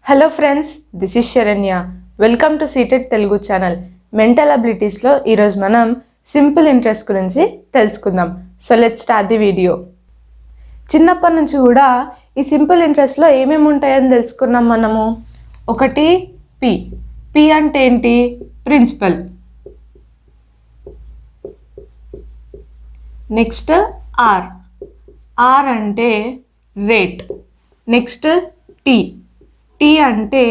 Hello friends, this is Saranya. Welcome to seated Telugu channel. Mental అబిలిటీస్లో ఈరోజు మనం సింపుల్ ఇంట్రెస్ట్ గురించి తెలుసుకుందాం. So let's start the video. చిన్నప్పటి నుంచి కూడా ఈ సింపుల్ ఇంట్రెస్ట్లో ఏమేమి ఉంటాయని తెలుసుకున్నాం మనము. ఒకటి పి. పి అంటే ఏంటి? ప్రిన్సిపల్. Next R. ఆర్ అంటే రేట్. Next T. టీ అంటే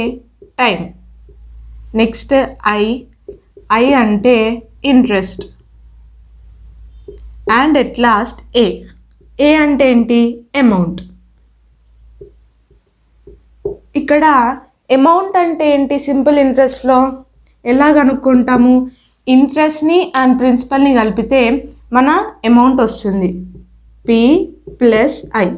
టైం. Next I. ఐ అంటే interest. And at last A. A అంటే ఏంటి? అమౌంట్. ఇక్కడ అమౌంట్ అంటే ఏంటి? సింపుల్ ఇంట్రెస్ట్లో ఎలా కనుక్కుంటాము? ఇంట్రెస్ట్ని అండ్ ప్రిన్సిపల్ని కలిపితే మన అమౌంట్ వస్తుంది. P plus I.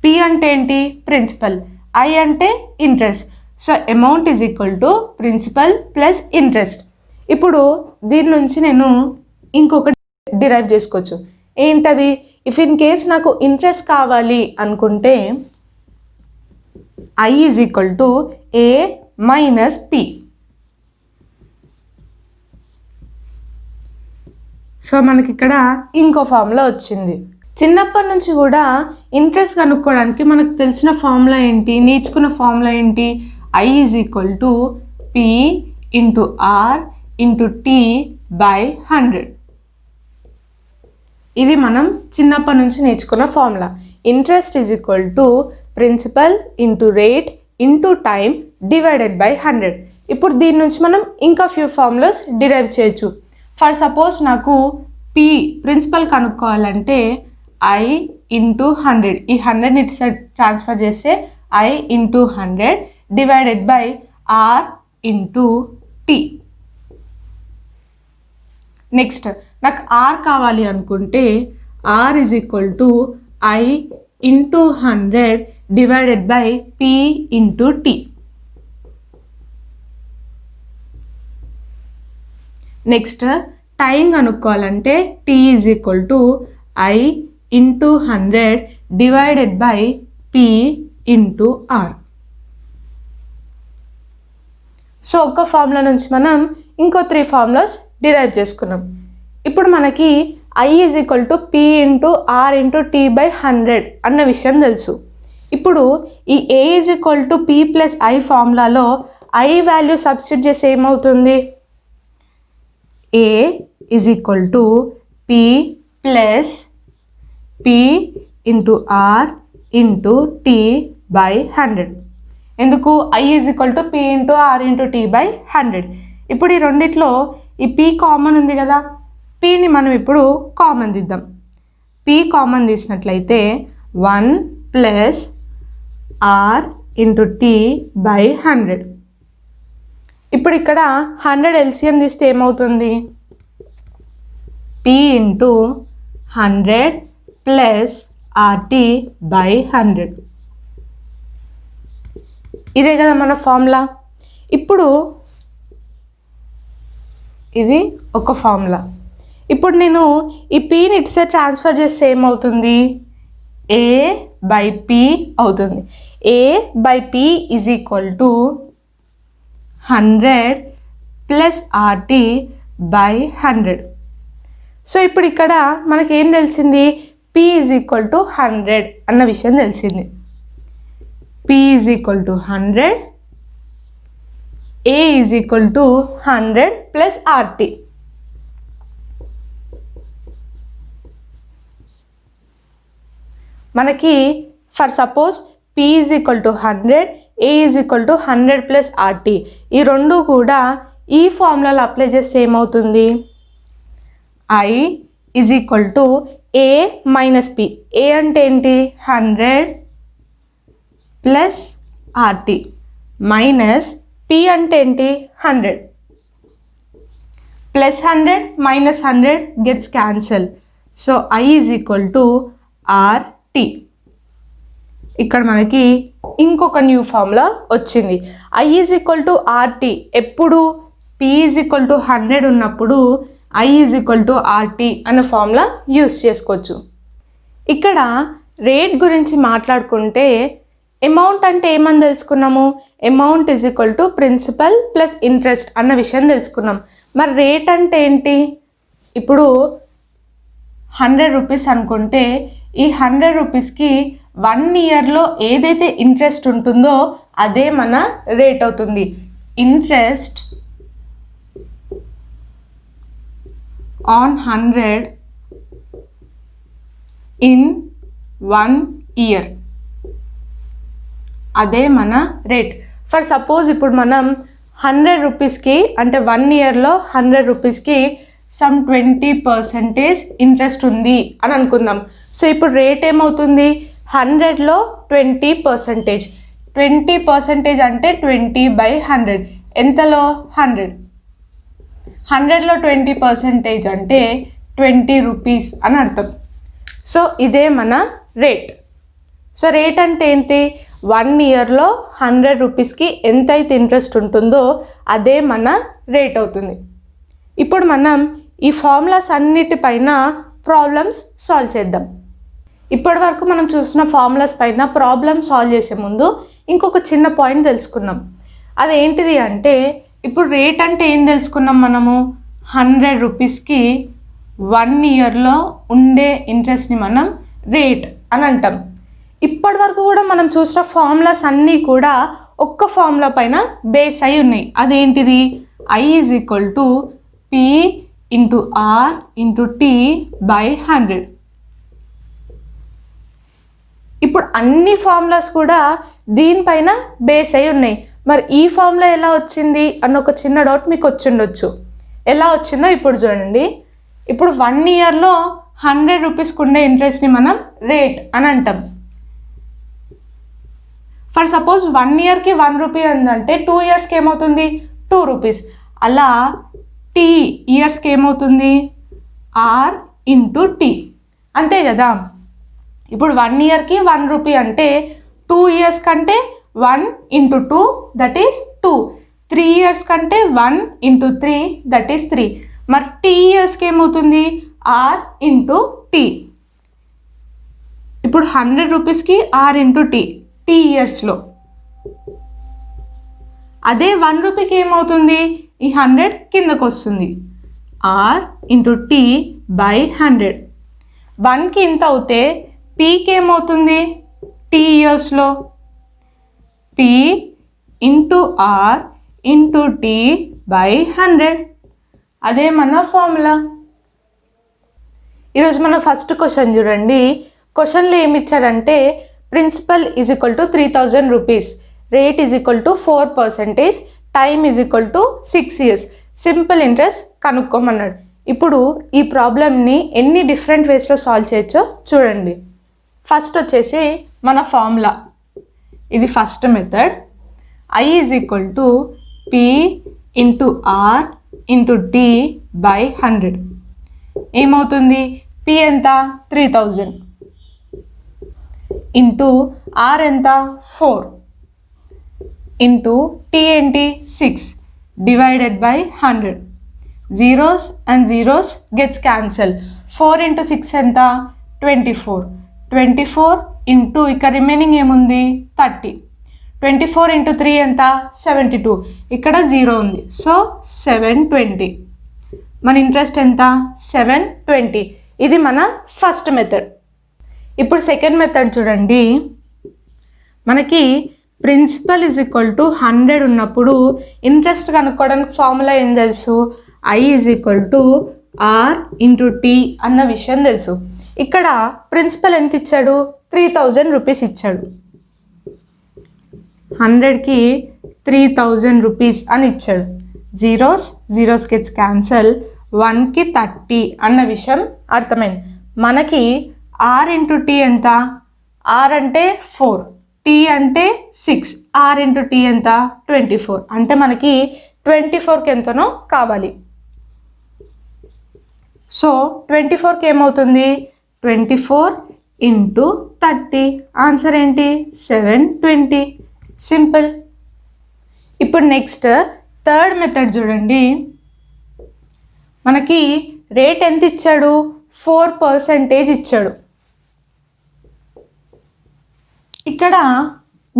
పి అంటే ఏంటి? ప్రిన్సిపల్. ఐ అంటే interest. So amount is equal to principal plus interest. ఇప్పుడు దీని నుంచి నేను ఇంకొకటి డిరైవ్ చేసుకోవచ్చు. ఏంటది? ఇఫ్ ఇన్ కేస్ నాకు ఇంట్రెస్ట్ కావాలి అనుకుంటే I is equal to A minus P. So మనకి ఇక్కడ ఇంకో ఫార్ములా వచ్చింది. చిన్నప్పటి నుంచి కూడా ఇంట్రెస్ట్ కనుక్కోవడానికి మనకు తెలిసిన ఫార్ములా ఏంటి? నేర్చుకున్న ఫార్ములా ఏంటి? I is equal to P into R into T by 100. ఇది మనం చిన్నప్పటి నుంచి నేర్చుకున్న formula. Interest is equal to principal into rate into time divided by 100. ఇప్పుడు దీని నుంచి మనం ఇంకా ఫ్యూ ఫార్ములాస్ డిరైవ్ చేయొచ్చు. ఫర్ సపోజ్ నాకు పి ప్రిన్సిపల్ కనుక్కోవాలంటే ఐ ఇంటూ 100. ఈ 100ని ఇటు సైడ్ ట్రాన్స్ఫర్ చేస్తే I into 100 divided by R into T. Next నాకు ఆర్ కావాలి అనుకుంటే are is equal to I into 100 divided by P into T. Next time కనుక్కోవాలంటే T is equal to I into 100 divided by P into R. So ఒక్క formula నుంచి మనం ఇంకో 3 formulas derive చేసుకున్నాం. ఇప్పుడు మనకి I is equal to P into R into T by 100 అన్న విషయం తెలుసు. ఇప్పుడు ఈ A is equal to P plus I ఫార్ములాలో ఐ వాల్యూ సబ్స్టిట్యూట్ చేసి ఏమవుతుంది? A is equal to P plus P into R into T by 100. ఎందుకు? I is equal to P into R into T by 100. ఇప్పుడు ఈ రెండిట్లో ఈ P common ఉంది కదా, పిని మనం ఇప్పుడు కామన్ తీద్దాం. పి కామన్ తీసినట్లయితే 1 plus R into T by 100. ఇప్పుడు ఇక్కడ 100 ఎల్సిఎం తీస్తే ఏమవుతుంది? P into 100 plus RT by 100. ఇదే కదా మన ఫార్ములా. ఇప్పుడు ఇది ఒక ఫార్ములా. ఇప్పుడు నేను ఈ పీని ఇటు సైడ్ ట్రాన్స్ఫర్ చేస్తే ఏమవుతుంది? ఏ బై పి అవుతుంది. A by P is equal to 100 plus RT by 100. So ఇప్పుడు ఇక్కడ మనకి ఏం తెలిసింది? పి ఈజ్ ఈక్వల్ టు 100 అన్న విషయం తెలిసింది. P is equal to 100, A is equal to 100 plus RT. మనకి for suppose P is equal to 100, A is equal to 100 plus RT. ఈ రెండు కూడా ఈ ఫార్ములాలో అప్లై చేస్తే ఏమవుతుంది? I is equal to A minus P. A అంటే ఏంటి? 100 ప్లస్ ఆర్టీ మైనస్ పి అంటే ఏంటి? 100. Plus 100 minus 100 gets cancel. So I is equal to RT. ఇక్కడ మనకి ఇంకొక న్యూ ఫార్ములా వచ్చింది. I is equal to RT ఎప్పుడు? పి ఈజ్ ఈక్వల్ టు 100 ఉన్నప్పుడు I is equal to RT అనే ఫార్ములా యూస్ చేసుకోవచ్చు. ఇక్కడ రేట్ గురించి మాట్లాడుకుంటే అమౌంట్ అంటే ఏమని తెలుసుకున్నాము, amount is equal to principal plus interest అన్న విషయం తెలుసుకున్నాం. మరి రేట్ అంటే ఏంటి, ఇప్పుడు 100 రూపీస్ అనుకుంటే ఈ 100 రూపీస్కి 1 ఇయర్లో ఏదైతే ఇంట్రెస్ట్ ఉంటుందో అదే మన రేట్ అవుతుంది. ఇంట్రెస్ట్ ఆన్ 100 ఇన్ 1 ఇయర్, అదే మన రేట్. ఫర్ సపోజ్ ఇప్పుడు మనం 100 రూపీస్కి అంటే 1 ఇయర్లో 100 రూపీస్కి సమ్ 20% ఇంట్రెస్ట్ ఉంది అని అనుకుందాం. సో ఇప్పుడు రేట్ ఏమవుతుంది, 100లో 20%. 20% అంటే 20/100, ఎంతలో 100. 100లో 20% అంటే 20 రూపీస్ అని అర్థం. సో ఇదే మన రేట్. సో రేట్ అంటే ఏంటి, 1 ఇయర్లో 100 రూపీస్కి ఎంతైతే ఇంట్రెస్ట్ ఉంటుందో అదే మన రేట్ అవుతుంది. ఇప్పుడు మనం ఈ ఫార్ములాస్ అన్నిటిపైన ప్రాబ్లమ్స్ సాల్వ్ చేద్దాం. ఇప్పటి వరకు మనం చూసిన ఫార్ములాస్ పైన ప్రాబ్లమ్ సాల్వ్ చేసే ముందు ఇంకొక చిన్న పాయింట్ తెలుసుకున్నాం. అదేంటిది అంటే, ఇప్పుడు రేట్ అంటే ఏం తెలుసుకున్నాం మనము, 100 రూపీస్కి 1 ఇయర్లో ఉండే ఇంట్రెస్ట్ని మనం రేట్ అని అంటాం. ఇప్పటి వరకు కూడా మనం చూసిన ఫార్ములాస్ అన్నీ కూడా ఒక్క ఫార్ములా పైన బేస్ అయి ఉన్నాయి. అదేంటిది, I is equal to P into R into T/100. ఇప్పుడు అన్ని ఫార్ములాస్ కూడా దీనిపైన బేస్ అయి ఉన్నాయి. మరి ఈ ఫార్ములా ఎలా వచ్చింది అన్న ఒక చిన్న డౌట్ మీకు వచ్చిండొచ్చు. ఎలా వచ్చిందో ఇప్పుడు చూడండి. ఇప్పుడు 1 ఇయర్లో 100 రూపీస్కి ఉండే ఇంట్రెస్ట్ని మనం రేట్ అని అంటాం. ఫర్ సపోజ్ 1 ఇయర్కి 1 రూపీ ఉందంటే 2 ఇయర్స్కి ఏమవుతుంది, 2 రూపీస్. అలా T ఇయర్స్కి ఏమవుతుంది, R ఇంటూ T, అంతే కదా. ఇప్పుడు 1 ఇయర్కి 1 రూపీ అంటే 2 ఇయర్స్ కంటే 1 ఇంటూ 2 దట్ ఈస్ 2. 3 ఇయర్స్ కంటే 1 ఇంటూ 3 దట్ ఈస్ 3. మరి T ఇయర్స్కి ఏమవుతుంది, R ఇంటూ T. ఇప్పుడు 100 రూపీస్కి R ఇంటూ T, T ఇయర్స్లో. అదే 1 రూపీకి ఏమవుతుంది, ఈ 100 కిందకు వస్తుంది, R ఇంటూ T/100. 1కి ఇంత అవుతే Pకి ఏమవుతుంది, T ఇయర్స్లో, P into R into T/100. అదే మన ఫార్ములా. ఈరోజు మన ఫస్ట్ క్వశ్చన్ చూడండి. క్వశ్చన్లో ఏమి ఇచ్చారంటే, principal is equal to 3000 rupees, rate is equal to 4%, time is equal to 6 years, simple interest కనుక్కోమన్నాడు. ఇప్పుడు ఈ ప్రాబ్లమ్ని ఎన్ని డిఫరెంట్ వేస్లో సాల్వ్ చేయొచ్చో చూడండి. ఫస్ట్ వచ్చేసి మన ఫార్ములా, ఇది first method. I is equal to P into R into T/100. ఏమవుతుంది, P ఎంత 3000 ఇంటూ R ఎంత 4 ఇంటూ T ఏంటి 6 divided by 100. Zeros and zeros gets cancel. 4 into 6 ఎంత 24. 24 ఇంటూ ఇక్కడ రిమైనింగ్ ఏముంది 30. 24 ఇంటూ 3 ఎంత 72. ఇక్కడ 0 ఉంది, సో 720. మన ఇంట్రెస్ట్ ఎంత 720. ఇది మన ఫస్ట్ మెథడ్. ఇప్పుడు సెకండ్ మెథడ్ చూడండి. మనకి ప్రిన్సిపల్ ఈజ్ ఈక్వల్ టు 100 ఉన్నప్పుడు ఇంట్రెస్ట్ కనుక్కోవడానికి ఫార్ములా ఏం తెలుసు, I is equal to R into T అన్న విషయం తెలుసు. ఇక్కడ ప్రిన్సిపల్ ఎంత ఇచ్చాడు, 3000 రూపీస్ ఇచ్చాడు. 100కి 3000 రూపీస్ అని ఇచ్చాడు. Zeros gets cancel. 1కి 30 అన్న విషయం అర్థమైంది. మనకి R ఇంటూ T ఎంత, R అంటే 4, T అంటే 6, R ఇంటూ T ఎంత 24. అంటే మనకి 24కి ఎంతనో కావాలి. సో 24కి ఏమవుతుంది, 24 ఇంటూ 30. ఆన్సర్ ఏంటి 720. సింపుల్. ఇప్పుడు నెక్స్ట్ థర్డ్ మెథడ్ చూడండి. మనకి రేట్ ఎంత ఇచ్చాడు, 4% ఇచ్చాడు. ఇక్కడ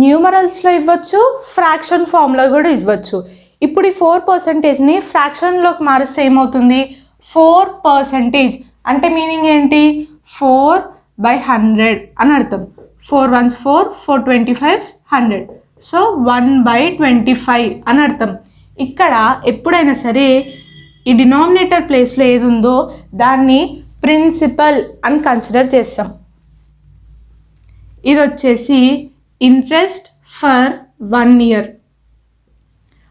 న్యూమరల్స్లో ఇవ్వచ్చు, ఫ్రాక్షన్ ఫామ్లో కూడా ఇవ్వచ్చు. ఇప్పుడు ఈ 4%ని ఫ్రాక్షన్లోకి మారిస్తే ఏమవుతుంది? 4% అంటే మీనింగ్ ఏంటి? 4/100 అని అర్థం. 4 1s 4, 4 25s 100. సో 1/25 అని అర్థం. ఇక్కడ ఎప్పుడైనా సరే ఈ డినామినేటర్ ప్లేస్లో ఏది ఉందో దాన్ని ప్రిన్సిపల్ అని కన్సిడర్ చేస్తాం. ఇది వచ్చేసి ఇంట్రెస్ట్ ఫర్ 1 year.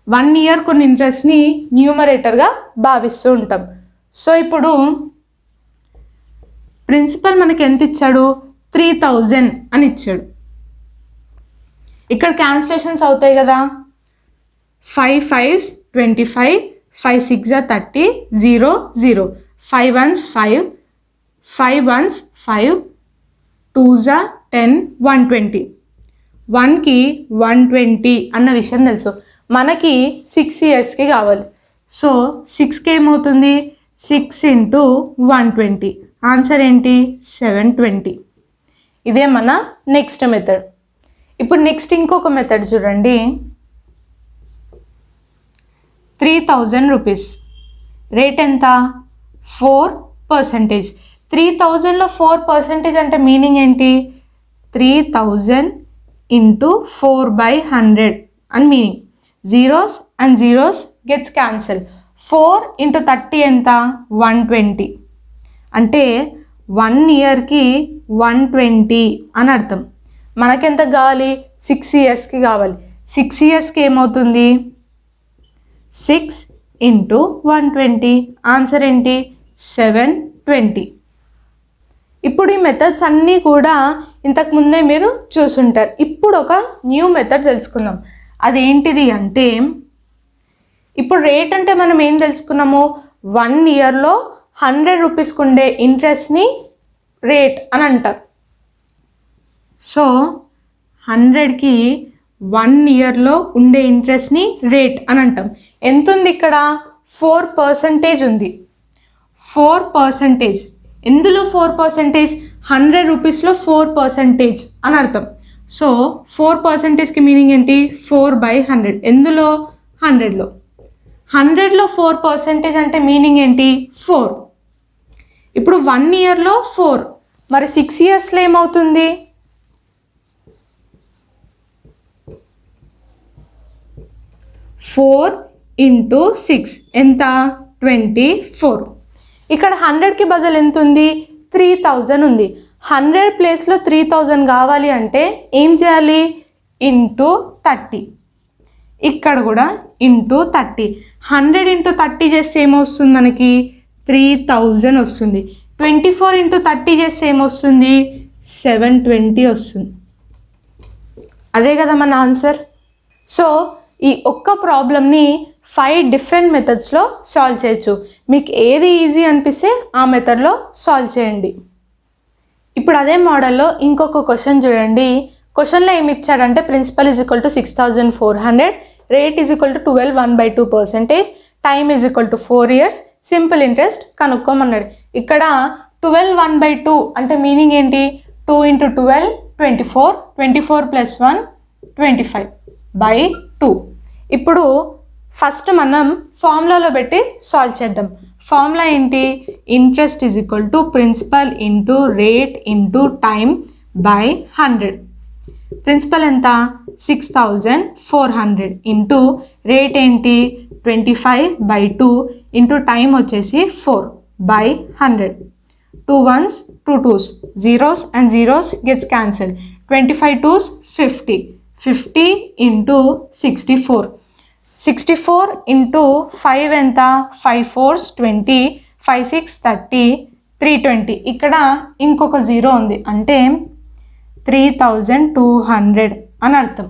1 year కొన్ని ఇంట్రెస్ట్ని న్యూమరేటర్గా భావిస్తూ ఉంటాం. సో ఇప్పుడు ప్రిన్సిపల్ మనకి ఎంత ఇచ్చాడు? 3000 అని ఇచ్చాడు. ఇక్కడ క్యాన్సిలేషన్స్ అవుతాయి కదా. 5 5s 25, 5 6s 30, 0 0, 5 1s 5, 5 1s 5, 2s 10, 120. 1కి 120 అన్న విషయం తెలుసు. మనకి 6 yearsకి కావాలి. సో 6కి ఏమవుతుంది? 6 × 120. ఆన్సర్ ఏంటి? 720. ఇదే మన నెక్స్ట్ మెథడ్. ఇప్పుడు నెక్స్ట్ ఇంకొక మెథడ్ చూడండి. 3000 రూపీస్. రేట్ ఎంత? 4%. 3000లో 4% అంటే మీనింగ్ ఏంటి? 3000 × 4/100 అని meaning. Zeros and zeros gets cancel. 4 × 30 ఎంత? 120. అంటే 1 yearకి 120 అని అర్థం. మనకెంత కావాలి? 6 yearsకి కావాలి. 6 yearsకి ఏమవుతుంది? 6 × 120. ఆన్సర్ ఏంటి? 720. ఇప్పుడు ఈ మెథడ్స్ అన్నీ కూడా ఇంతకు ముందే మీరు చూసుంటారు. ఇప్పుడు ఒక న్యూ మెథడ్ తెలుసుకుందాం. అదేంటిది అంటే, ఇప్పుడు రేట్ అంటే మనం ఏం తెలుసుకున్నాము? 1 yearలో 100 రూపీస్కి ఉండే ఇంట్రెస్ట్ని రేట్ అని అంటారు. సో 100కి 1 yearలో ఉండే ఇంట్రెస్ట్ని రేట్ అని అంటాం. ఎంత ఉంది ఇక్కడ? 4% ఉంది. 4%. ఎందులో 4%? 100 రూపీస్లో 4% అని అర్థం. సో 4%కి మీనింగ్ ఏంటి? 4/100. ఎందులో? 100లో. 100లో 4% అంటే మీనింగ్ ఏంటి? 4. ఇప్పుడు 1 yearలో 4. మరి 6 yearsలో ఏమవుతుంది? 4 × 6 ఎంత? 24. ఇక్కడ 100కి బదులు ఎంత ఉంది? 3000 ఉంది. 100 ప్లేస్లో 3000 కావాలి అంటే ఏం చేయాలి? × 30. ఇక్కడ కూడా × 30. 100 × 30 చేస్తే ఏమొస్తుంది మనకి? 3000 వస్తుంది. 24 × 30 చేస్తే ఏమొస్తుంది? 720 వస్తుంది. అదే కదా మన ఆన్సర్. సో ఈ ఒక్క ప్రాబ్లమ్ని 5 డిఫరెంట్ మెథడ్స్లో సాల్వ్ చేయొచ్చు. మీకు ఏది ఈజీ అనిపిస్తే ఆ మెథడ్లో సాల్వ్ చేయండి. ఇప్పుడు అదే మోడల్లో ఇంకొక క్వశ్చన్ చూడండి. క్వశ్చన్లో ఏమి ఇచ్చాడంటే principal is equal to 6400, rate is equal to 12 1/2%, time is equal to 4 years, simple interest కనుక్కోమన్నాడు. ఇక్కడ 12 1/2 అంటే మీనింగ్ ఏంటి? 2 × 12 24, 24 + 1 25/2. ఇప్పుడు ఫస్ట్ మనం ఫార్ములాలో పెట్టి సాల్వ్ చేద్దాం. ఫార్ములా ఏంటి? Interest is equal to principal into rate into time by 100. Principal ఎంత? 6400 ఇంటూ రేట్ ఏంటి? 25/2 ఇంటూ టైమ్ వచ్చేసి 4/100. 2 1s 2 2s, zeros and zeros gets cancelled. 25 2s 50. 50 × 64. 64 × 5 ఎంత? 5 4s 20, 5 6 30, 320. ఇక్కడ ఇంకొక జీరో ఉంది అంటే 3200 అని అర్థం.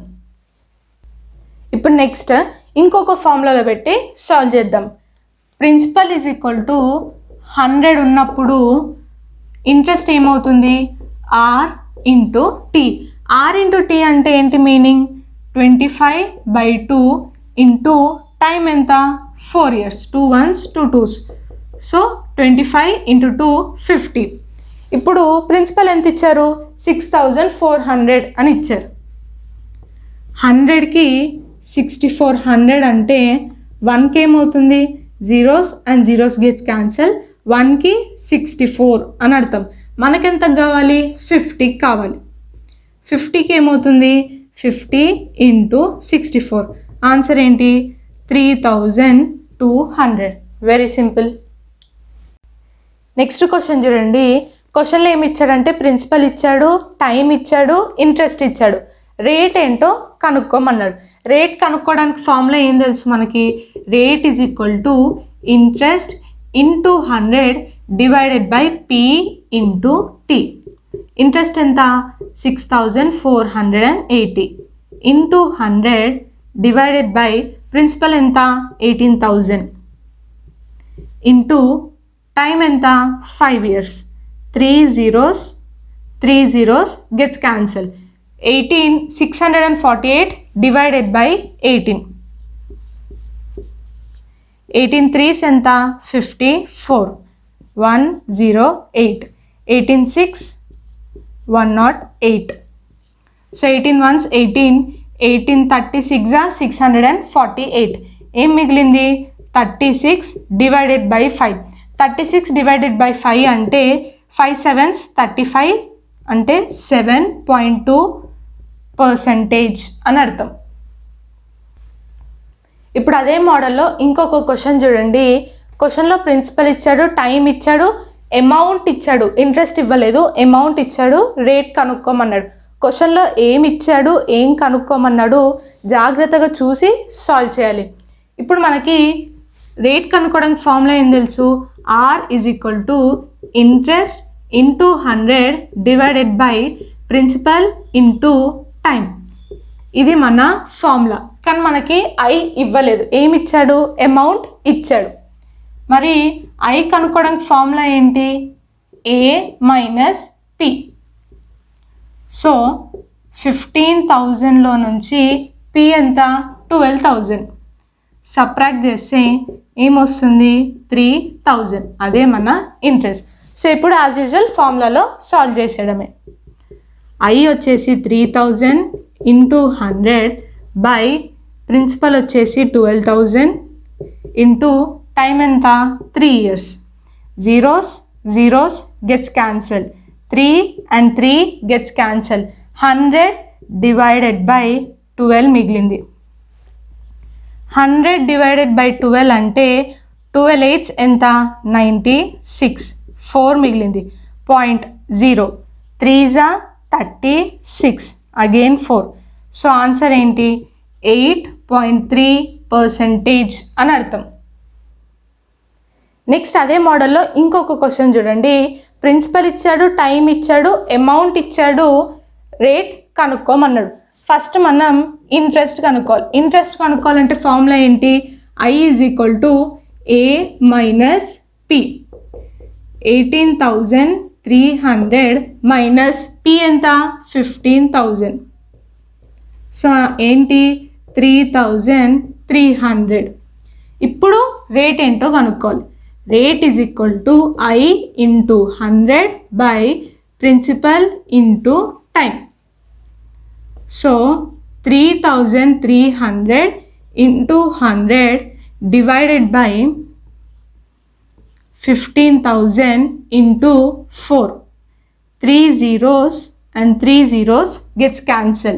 ఇప్పుడు నెక్స్ట్ ఇంకొక ఫార్ములాలో పెట్టి సాల్వ్ చేద్దాం. ప్రిన్సిపల్ ఈజ్ ఈక్వల్ టు 100 ఉన్నప్పుడు ఇంట్రెస్ట్ ఏమవుతుంది? R × T. R × T అంటే ఏంటి మీనింగ్? 25/2 ఇంటూ టైం ఎంత? 4 years. 2 1s 2 2s. సో 25 × 2 50. ఇప్పుడు ప్రిన్సిపల్ ఎంత ఇచ్చారు? 6400 అని ఇచ్చారు. 100కి 6400 అంటే 1కి ఏమవుతుంది, zeros and zeros gets cancel, 1కి 64 అని అర్థం. మనకెంత కావాలి, 50 కావాలి. 50కి ఏమవుతుంది, 50 ఇంటూ 64. ఆన్సర్ ఏంటి, 3200. Very simple. నెక్స్ట్ క్వశ్చన్ చూడండి. క్వశ్చన్లో ఏమి ఇచ్చాడంటే ప్రిన్సిపల్ ఇచ్చాడు, టైం ఇచ్చాడు, ఇంట్రెస్ట్ ఇచ్చాడు, రేట్ ఏంటో కనుక్కోమన్నాడు. రేట్ కనుక్కోవడానికి ఫార్ములా ఏం తెలుసు మనకి, rate is equal to interest into 100 divided by P into T. Interest ఎంత, 6480 ఇంటూ 100 డివైడెడ్ బై ప్రిన్సిపల్ ఎంత, 18000 ఇంటూ టైం ఎంత, 5 years. 3 zeros gets cancelled. 648 divided by 18. 18 3s ఎంత, 54. 108. 18 6 108. So 18 1s 18. 18 36 648. ఏం మిగిలింది, 36 డివైడెడ్ బై 5. 36 డివైడెడ్ బై 5 అంటే 5 7s 35 అంటే 7.2% అని అర్థం. ఇప్పుడు అదే మోడల్లో ఇంకొక క్వశ్చన్ చూడండి. క్వశ్చన్లో ప్రిన్సిపల్ ఇచ్చాడు, టైం ఇచ్చాడు, అమౌంట్ ఇచ్చాడు, ఇంట్రెస్ట్ ఇవ్వలేదు, అమౌంట్ ఇచ్చాడు, రేట్ కనుక్కోమన్నాడు. క్వశ్చన్లో ఏమి ఇచ్చాడు, ఏం కనుక్కోమన్నాడు జాగ్రత్తగా చూసి సాల్వ్ చేయాలి. ఇప్పుడు మనకి రేట్ కనుక్కోవడానికి ఫార్ములా ఏం తెలుసు, R is equal to interest into 100 divided by principal into time. ఇది మన ఫార్ములా. కానీ మనకి ఐ ఇవ్వలేదు, ఏమి ఇచ్చాడు, అమౌంట్ ఇచ్చాడు. మరి ఐ కనుక్కోవడానికి ఫార్ములా ఏంటి, ఏ మైనస్ పి. సో 15,000లో నుంచి పి ఎంత, 12,000 సబ్ట్రాక్ట్ చేస్తే ఏమొస్తుంది, 3000. అదే మన ఇంట్రెస్ట్. సో ఇప్పుడు యాజ్ యూజువల్ ఫార్ములాలో సాల్వ్ చేసేయడమే. ఐ వచ్చేసి 3000 ఇంటూ 100 బై ప్రిన్సిపల్ వచ్చేసి 12,000 ఇంటూ టైం ఎంత, 3 years. Zeros gets cancel, 3 and 3 gets cancel. 100 divided by 12 మిగిలింది. 100 డివైడెడ్ బై 12 అంటే 12 8s ఎంత, 96. 4 మిగిలింది. 0.0. 3s 36. అగైన్ 4. సో ఆన్సర్ ఏంటి, 8.3% అని అర్థం. నెక్స్ట్ అదే మోడల్లో ఇంకొక క్వశ్చన్ చూడండి. ప్రిన్సిపల్ ఇచ్చాడు, టైం ఇచ్చాడు, అమౌంట్ ఇచ్చాడు, రేట్ కనుక్కోమన్నాడు. ఫస్ట్ మనం ఇంట్రెస్ట్ కనుక్కోవాలి. ఇంట్రెస్ట్ కనుక్కోవాలంటే ఫార్ములా ఏంటి, I is equal to A minus P. 18,300 minus P ఎంత, 15,000. సో ఏంటి, 3,300. ఇప్పుడు రేట్ ఏంటో కనుక్కోవాలి. Rate is equal to I into 100 by principal into time. So 3,300 into 100 divided by 15,000 into 4. 3 zeros and 3 zeros gets cancel.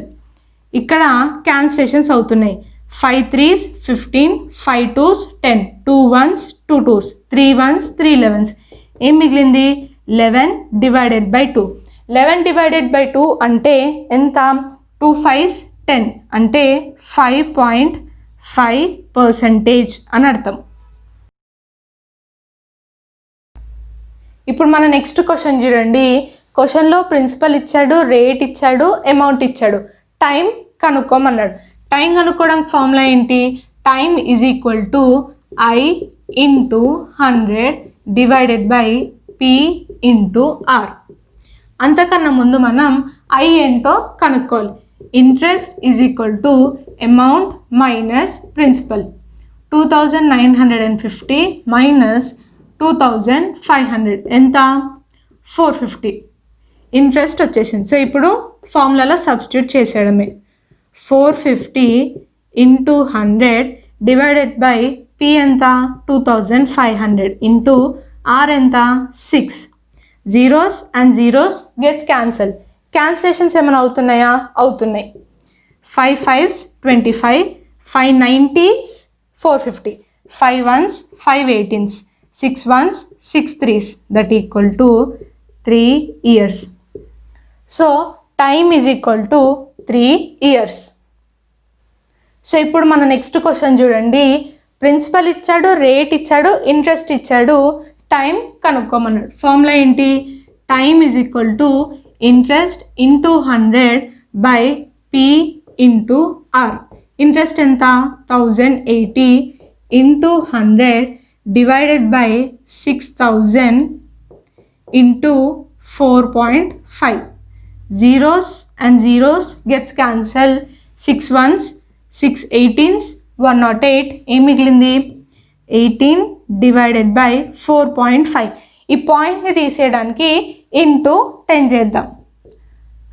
ఇక్కడ cancellations అవుతున్నాయి. 5 3s 15, 5 2s 10, 2 1s 2 2s, 3 1s 3 11s. ఏం మిగిలింది, 11 divided by 2. 11 divided by 2 అంటే ఎంత, 2 5s 10 అంటే 5.5% అని అర్థం. ఇప్పుడు మన నెక్స్ట్ క్వశ్చన్ చూడండి. క్వశ్చన్లో ప్రిన్సిపల్ ఇచ్చాడు, రేట్ ఇచ్చాడు, అమౌంట్ ఇచ్చాడు, టైం కనుక్కోమన్నాడు. టైం కనుక్కోవడానికి ఫార్ములా ఏంటి, time is equal to I into 100 divided by P into R. అంతకన్నా ముందు మనం ఐ ఏంటో కనుక్కోవాలి. Interest is equal to amount minus principal. 2,950 minus 2,500 ఎంత, 450. ఇంట్రెస్ట్ వచ్చేసింది. సో ఇప్పుడు ఫార్ములాలో సబ్స్టిట్యూట్ చేసేయడమే. 450 ఇంటూ 100 డివైడెడ్ బై పి ఎంత 2500 ఇంటూ ఆర్ ఎంత 6. Zeros and zeros gets cancel. Cancellations ఏమైనా అవుతున్నాయా? అవుతున్నాయి. 5 5s 25, 5 90s 450, 5 1s 5 18s, 6 1s 6 3s that equal to 3 years. So time is equal to 3 years. So ఇప్పుడు మన నెక్స్ట్ క్వశ్చన్ చూడండి. Principal ఇచ్చాడు, rate ఇచ్చాడు, ఇంట్రెస్ట్ ఇచ్చాడు, టైం కనుక్కోమన్నాడు. ఫార్ములా ఏంటి? Time is equal to interest into 100 by P into R. Interest ఎంత? 1080 into 100 divided by 6000 into 4.5. Zeros and zeros gets cancel. 6 1s 6 18s 108. ఏం మిగిలింది? 18 డివైడెడ్ బై 4.5. ఈ పాయింట్ని తీసేయడానికి ఇంటూ 10 చేద్దాం.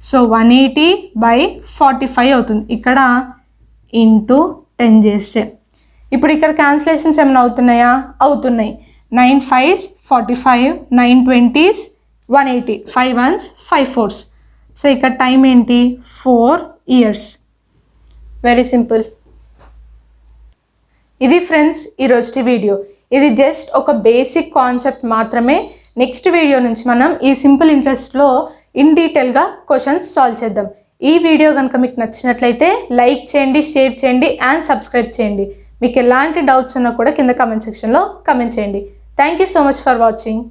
సో 180 బై 45 అవుతుంది. ఇక్కడ ఇంటూ 10 చేస్తే ఇప్పుడు ఇక్కడ క్యాన్సిలేషన్స్ ఏమైనా అవుతున్నాయా? అవుతున్నాయి. 9 5s 45, 9 20s 180, 5 1s 5 4s. So ఇక్కడ టైం ఏంటి? 4 years. Very simple. ఇది ఫ్రెండ్స్ ఈరోజు వీడియో. ఇది జస్ట్ ఒక బేసిక్ కాన్సెప్ట్ మాత్రమే. నెక్స్ట్ వీడియో నుంచి మనం ఈ సింపుల్ ఇంట్రెస్ట్లో ఇన్ డీటెయిల్గా క్వశ్చన్స్ సాల్వ్ చేద్దాం. ఈ వీడియో కనుక మీకు నచ్చినట్లయితే లైక్ చేయండి, షేర్ చేయండి అండ్ సబ్స్క్రైబ్ చేయండి. మీకు ఎలాంటి డౌట్స్ ఉన్నా కూడా కింద కామెంట్ సెక్షన్లో కామెంట్ చేయండి. Thank you so much for watching.